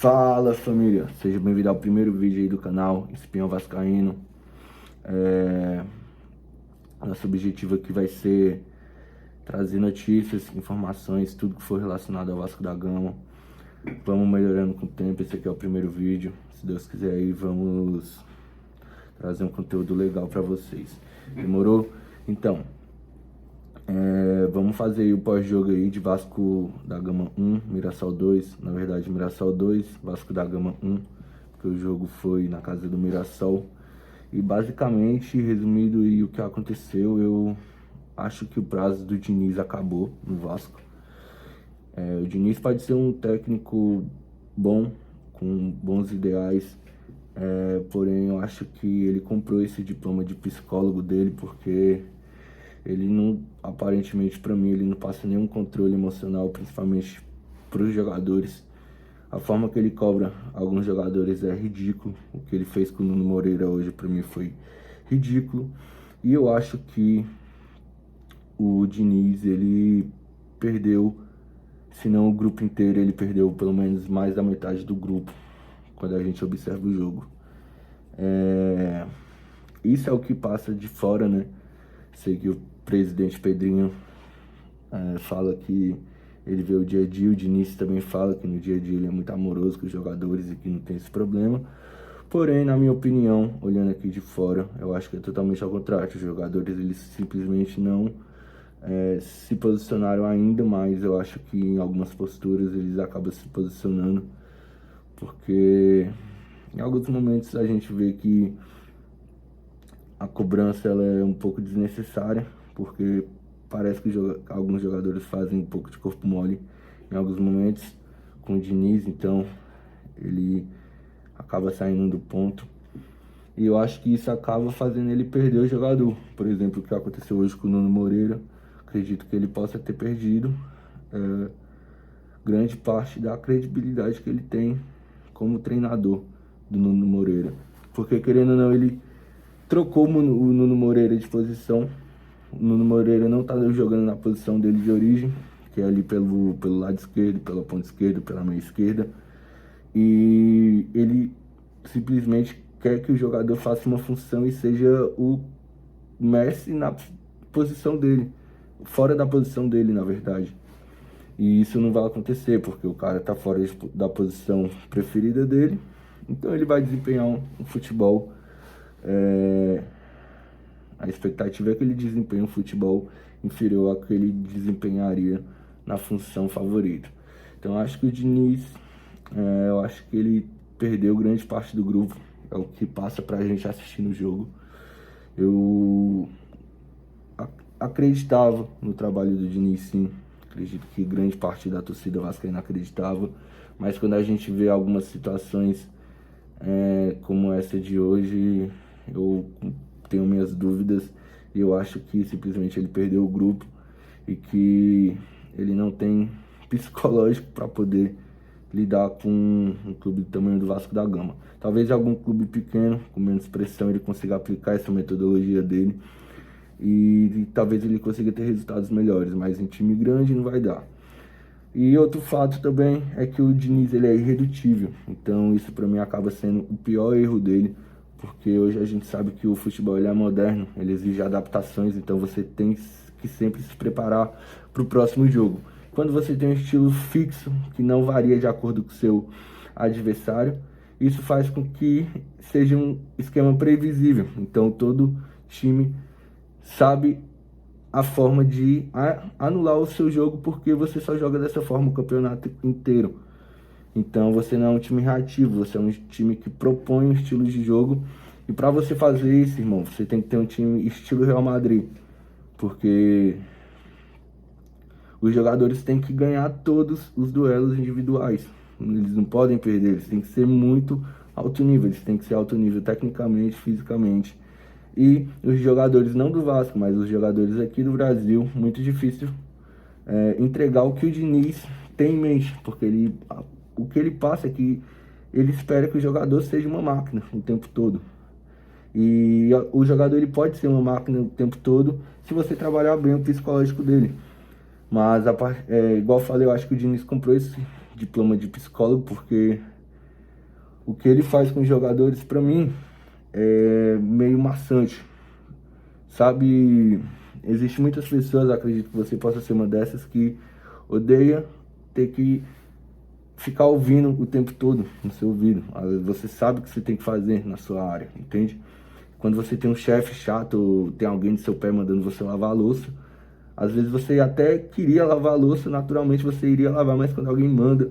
Fala, família, seja bem-vindo ao primeiro vídeo aí do canal Espião Vascaíno. Nosso objetivo aqui vai ser trazer notícias, informações, tudo que for relacionado ao Vasco da Gama. Vamos melhorando com o tempo, esse aqui é o primeiro vídeo. Se Deus quiser aí, vamos trazer um conteúdo legal pra vocês. Demorou? Então, vamos fazer aí o pós-jogo aí de Vasco da Gama 1, Mirassol 2. Na verdade, Mirassol 2, Vasco da Gama 1, porque o jogo foi na casa do Mirassol. E basicamente, resumido aí o que aconteceu, eu acho que o prazo do Diniz acabou no Vasco. O Diniz pode ser um técnico bom, com bons ideais, porém eu acho que ele comprou esse diploma de psicólogo dele, porque ele não, aparentemente pra mim, ele não passa nenhum controle emocional, principalmente pros jogadores. A forma que ele cobra alguns jogadores é ridículo. O que ele fez com o Nuno Moreira hoje pra mim foi ridículo. E eu acho que o Diniz, ele perdeu, se não o grupo inteiro, ele perdeu pelo menos mais da metade do grupo, quando a gente observa o jogo. Isso é o que passa de fora, né? Sei que o presidente Pedrinho fala que ele vê o dia a dia, o Diniz também fala que no dia a dia ele é muito amoroso com os jogadores e que não tem esse problema. Porém, na minha opinião, olhando aqui de fora, eu acho que é totalmente ao contrário. Os jogadores, eles simplesmente não se posicionaram ainda mais. Eu acho que em algumas posturas eles acabam se posicionando, porque em alguns momentos a gente vê que a cobrança ela é um pouco desnecessária, porque parece que alguns jogadores fazem um pouco de corpo mole em alguns momentos com o Diniz, então ele acaba saindo do ponto. E eu acho que isso acaba fazendo ele perder o jogador. Por exemplo, o que aconteceu hoje com o Nuno Moreira, acredito que ele possa ter perdido grande parte da credibilidade que ele tem como treinador do Nuno Moreira. Porque, querendo ou não, ele trocou o Nuno Moreira de posição. O Nuno Moreira não tá jogando na posição dele de origem, que é ali pelo lado esquerdo, pela ponta esquerda, pela meia esquerda. E ele simplesmente quer que o jogador faça uma função e seja o Messi na posição dele, fora da posição dele, na verdade. E isso não vai acontecer, porque o cara tá fora da posição preferida dele, então ele vai desempenhar um futebol. A expectativa é que ele desempenhe um futebol inferior ao que ele desempenharia na função favorita. Então eu acho que o Diniz, eu acho que ele perdeu grande parte do grupo, é o que passa pra gente assistir no jogo. Eu acreditava no trabalho do Diniz, sim. Acredito que grande parte da torcida vascaína acreditava, mas quando a gente vê algumas situações como essa de hoje, eu tenho minhas dúvidas e eu acho que simplesmente ele perdeu o grupo e que ele não tem psicológico para poder lidar com um clube do tamanho do Vasco da Gama. Talvez algum clube pequeno, com menos pressão, ele consiga aplicar essa metodologia dele e talvez ele consiga ter resultados melhores, mas em time grande não vai dar. E outro fato também é que o Diniz ele é irredutível, então isso para mim acaba sendo o pior erro dele, porque hoje a gente sabe que o futebol ele é moderno, ele exige adaptações, então você tem que sempre se preparar para o próximo jogo. Quando você tem um estilo fixo, que não varia de acordo com o seu adversário, isso faz com que seja um esquema previsível, então todo time sabe a forma de anular o seu jogo, porque você só joga dessa forma o campeonato inteiro. Então você não é um time reativo, você é um time que propõe um estilo de jogo. E para você fazer isso, irmão, você tem que ter um time estilo Real Madrid, porque os jogadores têm que ganhar todos os duelos individuais. Eles não podem perder, eles têm que ser muito alto nível, eles têm que ser alto nível tecnicamente, fisicamente. E os jogadores, não do Vasco, mas os jogadores aqui do Brasil, muito difícil entregar o que o Diniz tem em mente, porque o que ele passa é que ele espera que o jogador seja uma máquina o tempo todo. E o jogador ele pode ser uma máquina o tempo todo se você trabalhar bem o psicológico dele. Mas, igual eu falei, eu acho que o Diniz comprou esse diploma de psicólogo porque o que ele faz com os jogadores, pra mim, é meio maçante, sabe? Existem muitas pessoas, acredito que você possa ser uma dessas, que odeia ter que ficar ouvindo o tempo todo no seu ouvido. Você sabe o que você tem que fazer na sua área, entende? Quando você tem um chefe chato, ou tem alguém do seu pé mandando você lavar a louça, às vezes você até queria lavar a louça, naturalmente você iria lavar, mas quando alguém manda,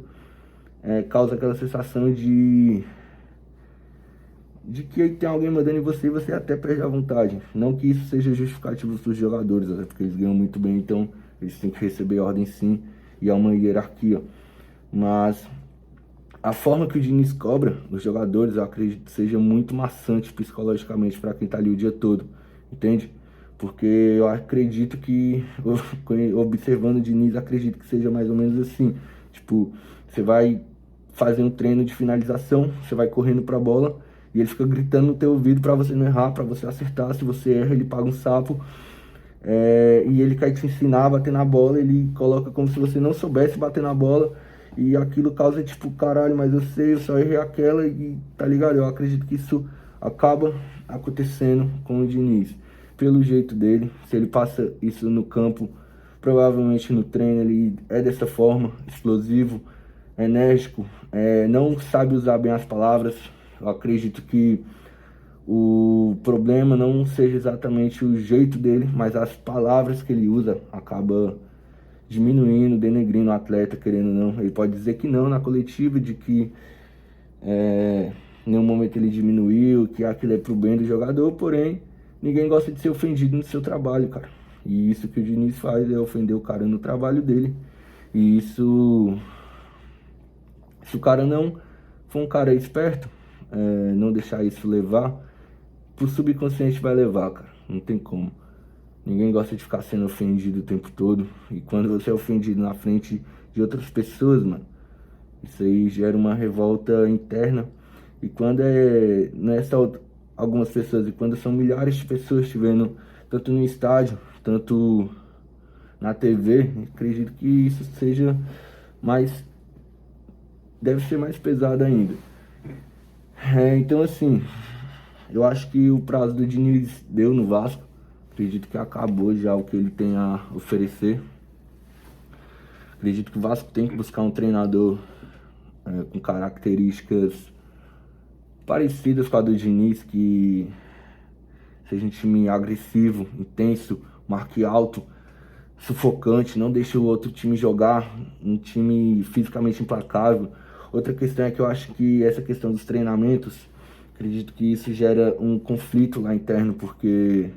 causa aquela sensação de que tem alguém mandando em você e você até perde a vontade. Não que isso seja justificativo para os jogadores, até porque eles ganham muito bem, então eles têm que receber ordem sim, e há uma hierarquia. Mas a forma que o Diniz cobra os jogadores, eu acredito que seja muito maçante psicologicamente para quem tá ali o dia todo, entende? Porque eu acredito que, observando o Diniz, acredito que seja mais ou menos assim. Tipo, você vai fazer um treino de finalização, você vai correndo pra bola e ele fica gritando no teu ouvido pra você não errar, pra você acertar. Se você erra, ele paga um sapo. E ele quer te ensinar a bater na bola, ele coloca como se você não soubesse bater na bola. E aquilo causa tipo, caralho, mas eu sei, eu só errei aquela e tá ligado? Eu acredito que isso acaba acontecendo com o Diniz. Pelo jeito dele, se ele passa isso no campo, provavelmente no treino ele é dessa forma, explosivo, enérgico, não sabe usar bem as palavras. Eu acredito que o problema não seja exatamente o jeito dele, mas as palavras que ele usa acaba diminuindo, denegrindo o atleta, querendo ou não. Ele pode dizer que não na coletiva, de que em nenhum momento ele diminuiu, que aquilo é pro bem do jogador, porém, ninguém gosta de ser ofendido no seu trabalho, cara. E isso que o Diniz faz é ofender o cara no trabalho dele. E isso, se o cara não for um cara esperto, não deixar isso levar, pro subconsciente vai levar, cara. Não tem como. Ninguém gosta de ficar sendo ofendido o tempo todo. E quando você é ofendido na frente de outras pessoas, mano, isso aí gera uma revolta interna. E quando não é só algumas pessoas, e quando são milhares de pessoas te vendo, tanto no estádio, tanto na TV, acredito que isso seja mais, deve ser mais pesado ainda. Então assim, eu acho que o prazo do Diniz deu no Vasco. Acredito que acabou já o que ele tem a oferecer. Acredito que o Vasco tem que buscar um treinador com características parecidas com a do Diniz, que seja um time agressivo, intenso, marque alto, sufocante, não deixe o outro time jogar, um time fisicamente implacável. Outra questão é que eu acho que essa questão dos treinamentos, acredito que isso gera um conflito lá interno, porque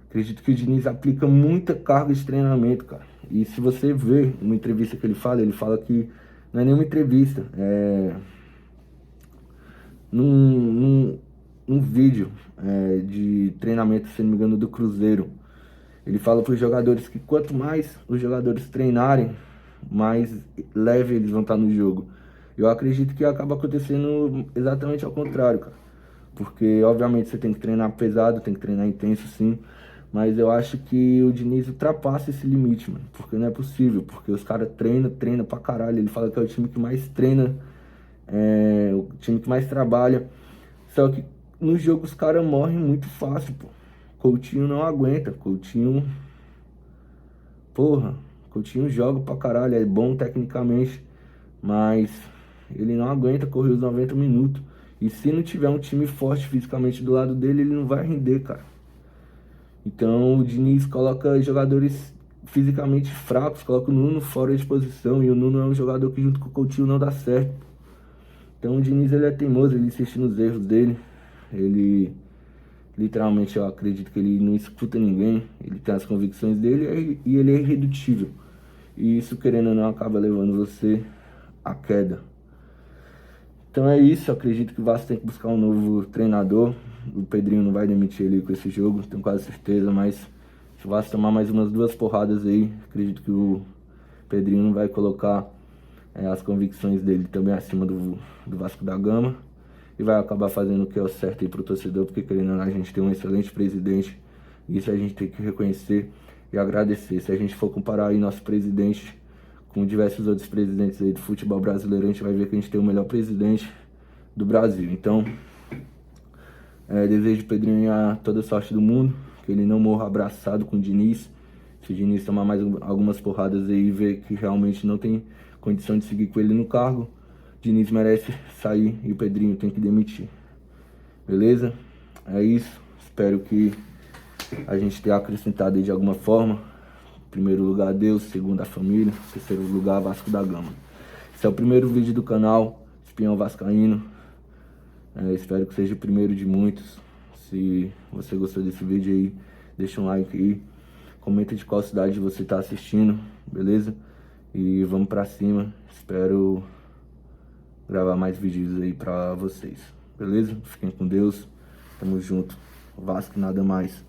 acredito que o Diniz aplica muita carga de treinamento, cara. E se você vê uma entrevista que ele fala que não é nenhuma entrevista, num vídeo de treinamento, se não me engano, do Cruzeiro. Ele fala para os jogadores que quanto mais os jogadores treinarem, mais leve eles vão estar no jogo. Eu acredito que acaba acontecendo exatamente ao contrário, cara. Porque, obviamente, você tem que treinar pesado, tem que treinar intenso, sim. Mas eu acho que o Diniz ultrapassa esse limite, mano. Porque não é possível. Porque os caras treinam pra caralho. Ele fala que é o time que mais treina, o time que mais trabalha. Só que no jogo os caras morrem muito fácil, pô. Coutinho não aguenta. Coutinho joga pra caralho. É bom tecnicamente. Mas ele não aguenta correr os 90 minutos. E se não tiver um time forte fisicamente do lado dele, ele não vai render, cara. Então o Diniz coloca jogadores fisicamente fracos, coloca o Nuno fora de posição. E o Nuno é um jogador que junto com o Coutinho não dá certo. Então o Diniz ele é teimoso, ele insiste nos erros dele. Ele, literalmente, eu acredito que ele não escuta ninguém. Ele tem as convicções dele e ele é irredutível. E isso, querendo ou não, acaba levando você à queda. Então é isso, eu acredito que o Vasco tem que buscar um novo treinador. O Pedrinho não vai demitir ele com esse jogo, tenho quase certeza, mas se o Vasco tomar mais umas 2 porradas aí, acredito que o Pedrinho não vai colocar as convicções dele também acima do Vasco da Gama e vai acabar fazendo o que é o certo aí pro torcedor, porque querendo ou não, a gente tem um excelente presidente e isso a gente tem que reconhecer e agradecer. Se a gente for comparar aí nosso presidente com diversos outros presidentes aí do futebol brasileiro, a gente vai ver que a gente tem o melhor presidente do Brasil. Então, desejo Pedrinho a toda sorte do mundo, que ele não morra abraçado com o Diniz. Se o Diniz tomar mais algumas porradas aí e ver que realmente não tem condição de seguir com ele no cargo, o Diniz merece sair e o Pedrinho tem que demitir. Beleza? É isso. Espero que a gente tenha acrescentado aí de alguma forma. Em primeiro lugar, Deus. Segundo, a família. Em terceiro lugar, Vasco da Gama. Esse é o primeiro vídeo do canal Espião Vascaíno. Espero que seja o primeiro de muitos. Se você gostou desse vídeo aí, deixa um like aí. Comenta de qual cidade você tá assistindo, beleza? E vamos pra cima. Espero gravar mais vídeos aí pra vocês, beleza? Fiquem com Deus. Tamo junto. Vasco nada mais.